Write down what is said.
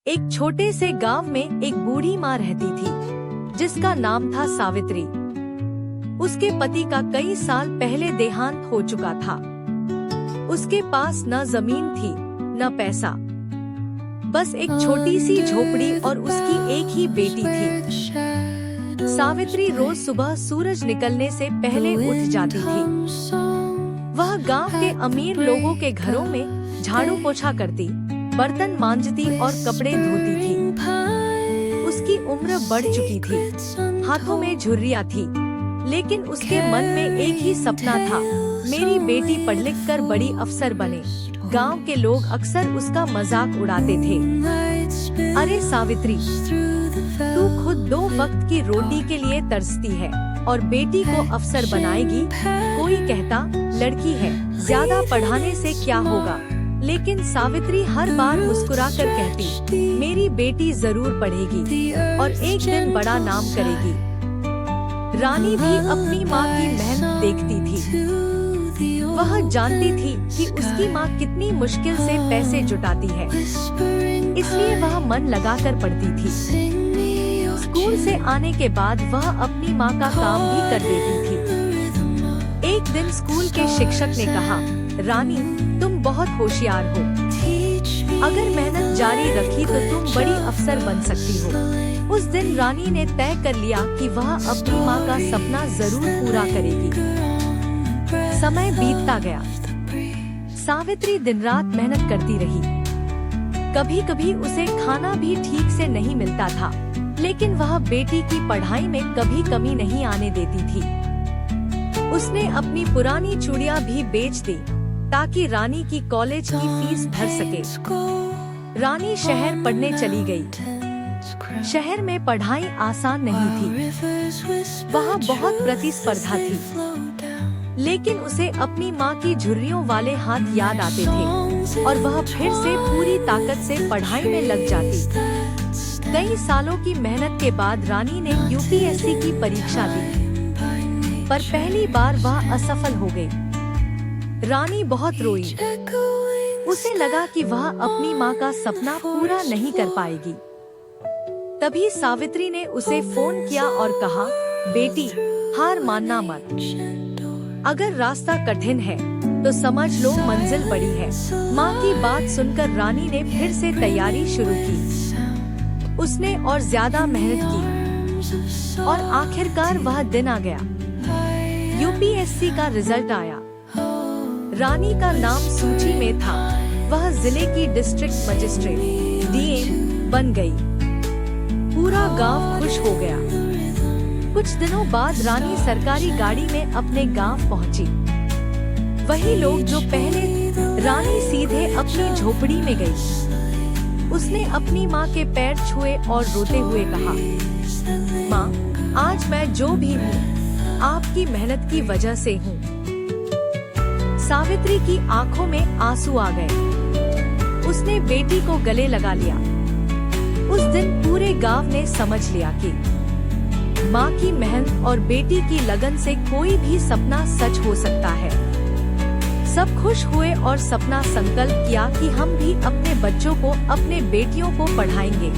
एक छोटे से गांव में एक बूढ़ी माँ रहती थी जिसका नाम था सावित्री। उसके पति का कई साल पहले देहांत हो चुका था। उसके पास न जमीन थी न पैसा, बस एक छोटी सी झोपड़ी और उसकी एक ही बेटी थी। सावित्री रोज सुबह सूरज निकलने से पहले उठ जाती थी। वह गांव के अमीर लोगों के घरों में झाड़ू पोछा करती, बर्तन मांजती और कपड़े धोती थी। उसकी उम्र बढ़ चुकी थी, हाथों में झुर्रियाँ थी, लेकिन उसके मन में एक ही सपना था, मेरी बेटी पढ़ लिख कर बड़ी अफसर बने। गांव के लोग अक्सर उसका मजाक उड़ाते थे। अरे सावित्री, तू खुद 2 वक्त की रोटी के लिए तरसती है और बेटी को अफसर बनाएगी। कोई कहता लड़की है, ज्यादा पढ़ाने से क्या होगा, लेकिन सावित्री हर बार मुस्कुराकर कहती, मेरी बेटी जरूर पढ़ेगी और एक दिन बड़ा नाम करेगी। रानी भी अपनी माँ की मेहनत देखती थी। वह जानती थी कि उसकी माँ कितनी मुश्किल से पैसे जुटाती है, इसलिए वह मन लगाकर पढ़ती थी। स्कूल से आने के बाद वह अपनी माँ का काम भी कर देती थी। एक दिन स्कूल के शिक्षक ने कहा, रानी, तुम बहुत होशियार हो। अगर मेहनत जारी रखी तो तुम बड़ी अफसर बन सकती हो। उस दिन रानी ने तय कर लिया कि वह अपनी माँ का सपना जरूर पूरा करेगी। समय बीतता गया। सावित्री दिन रात मेहनत करती रही। कभी कभी उसे खाना भी ठीक से नहीं मिलता था, लेकिन वह बेटी की पढ़ाई में कभी कमी नहीं आने देती थी। उसने अपनी पुरानी चूड़ियाँ भी बेच दी ताकि रानी की कॉलेज की फीस भर सके। रानी शहर पढ़ने चली गई। शहर में पढ़ाई आसान नहीं थी, वहाँ बहुत प्रतिस्पर्धा थी, लेकिन उसे अपनी माँ की झुर्रियों वाले हाथ याद आते थे और वह फिर से पूरी ताकत से पढ़ाई में लग जाती। कई सालों की मेहनत के बाद रानी ने यूपीएससी की परीक्षा दी, पर पहली बार वह असफल हो गई। रानी बहुत रोई। उसे लगा कि वह अपनी माँ का सपना पूरा नहीं कर पाएगी। तभी सावित्री ने उसे फोन किया और कहा, बेटी, हार मानना मत। अगर रास्ता कठिन है तो समझ लो मंजिल बड़ी है। माँ की बात सुनकर रानी ने फिर से तैयारी शुरू की। उसने और ज्यादा मेहनत की और आखिरकार वह दिन आ गया। यूपीएससी का रिजल्ट आया। रानी का नाम सूची में था। वह जिले की डिस्ट्रिक्ट मजिस्ट्रेट डीएम बन गई। पूरा गांव खुश हो गया। कुछ दिनों बाद रानी सरकारी गाड़ी में अपने गांव पहुंची। वही लोग जो पहले। रानी सीधे अपनी झोपड़ी में गई। उसने अपनी माँ के पैर छुए और रोते हुए कहा, माँ, आज मैं जो भी हूँ आपकी मेहनत की वजह से हूँ। सावित्री की आंखों में आंसू आ गए। उसने बेटी को गले लगा लिया। उस दिन पूरे गांव ने समझ लिया कि माँ की मेहनत और बेटी की लगन से कोई भी सपना सच हो सकता है। सब खुश हुए और सपना संकल्प किया कि हम भी अपने बच्चों को, अपने बेटियों को पढ़ाएंगे।